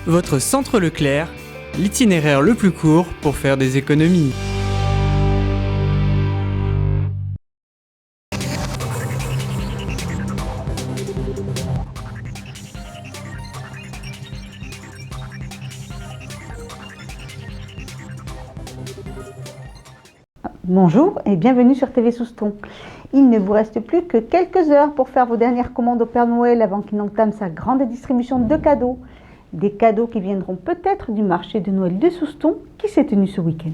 Votre centre Leclerc, l'itinéraire le plus court pour faire des économies. Bonjour et bienvenue sur TV Souston. Il ne vous reste plus que quelques heures pour faire vos dernières commandes au Père Noël avant qu'il n'entame sa grande distribution de cadeaux. Des cadeaux qui viendront peut-être du marché de Noël de Souston qui s'est tenu ce week-end.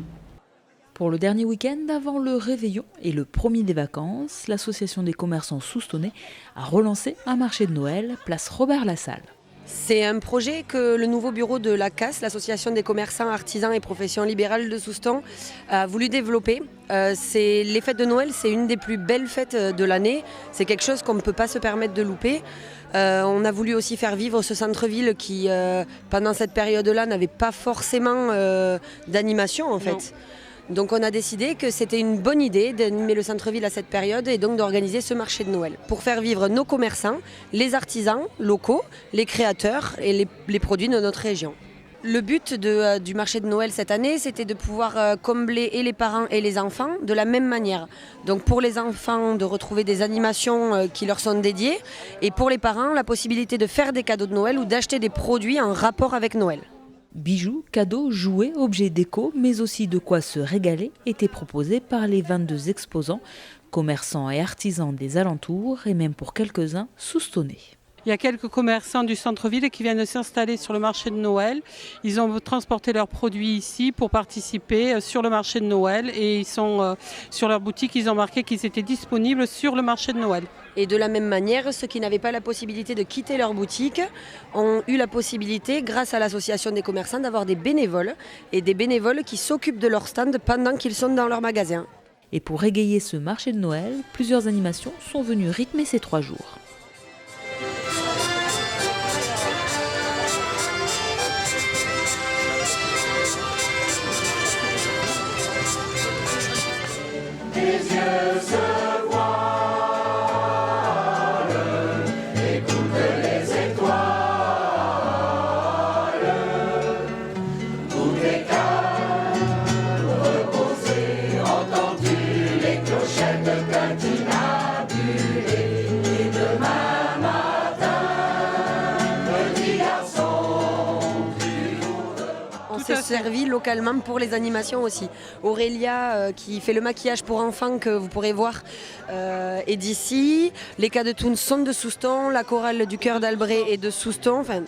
Pour le dernier week-end avant le réveillon et le premier des vacances, l'association des commerçants soustonnais a relancé un marché de Noël, place Robert Lassalle. C'est un projet que le nouveau bureau de l'ACAS, l'Association des commerçants, artisans et professions libérales de Souston, a voulu développer. Les fêtes de Noël, c'est une des plus belles fêtes de l'année. C'est quelque chose qu'on ne peut pas se permettre de louper. On a voulu aussi faire vivre ce centre-ville qui, pendant cette période-là, n'avait pas forcément d'animation en fait. Non. Donc on a décidé que c'était une bonne idée d'animer le centre-ville à cette période et donc d'organiser ce marché de Noël pour faire vivre nos commerçants, les artisans locaux, les créateurs et les produits de notre région. Le but du marché de Noël cette année, c'était de pouvoir combler et les parents et les enfants de la même manière. Donc pour les enfants, de retrouver des animations qui leur sont dédiées et pour les parents, la possibilité de faire des cadeaux de Noël ou d'acheter des produits en rapport avec Noël. Bijoux, cadeaux, jouets, objets déco, mais aussi de quoi se régaler étaient proposés par les 22 exposants, commerçants et artisans des alentours et même pour quelques-uns soustonnais. Il y a quelques commerçants du centre-ville qui viennent de s'installer sur le marché de Noël. Ils ont transporté leurs produits ici pour participer sur le marché de Noël et ils sont sur leur boutique, ils ont marqué qu'ils étaient disponibles sur le marché de Noël. Et de la même manière, ceux qui n'avaient pas la possibilité de quitter leur boutique ont eu la possibilité, grâce à l'association des commerçants, d'avoir des bénévoles et des bénévoles qui s'occupent de leur stand pendant qu'ils sont dans leur magasin. Et pour égayer ce marché de Noël, plusieurs animations sont venues rythmer ces 3 jours. On s'est servi localement pour les animations aussi. Aurélia qui fait le maquillage pour enfants que vous pourrez voir est d'ici. Les cas de Toon sont de Souston, la chorale du Cœur d'Albret est de Souston. Enfin,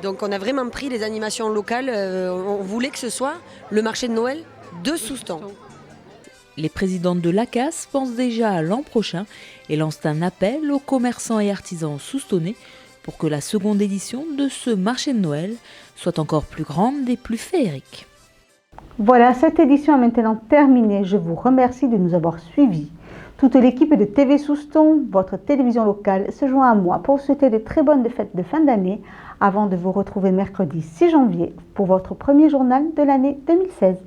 donc on a vraiment pris les animations locales. On voulait que ce soit le marché de Noël de Souston. Les présidentes de l'ACAS pensent déjà à l'an prochain et lancent un appel aux commerçants et artisans soustonnais pour que la seconde édition de ce marché de Noël soit encore plus grande et plus féerique. Voilà, cette édition est maintenant terminée. Je vous remercie de nous avoir suivis. Toute l'équipe de TV Souston, votre télévision locale, se joint à moi pour vous souhaiter de très bonnes fêtes de fin d'année avant de vous retrouver mercredi 6 janvier pour votre premier journal de l'année 2016.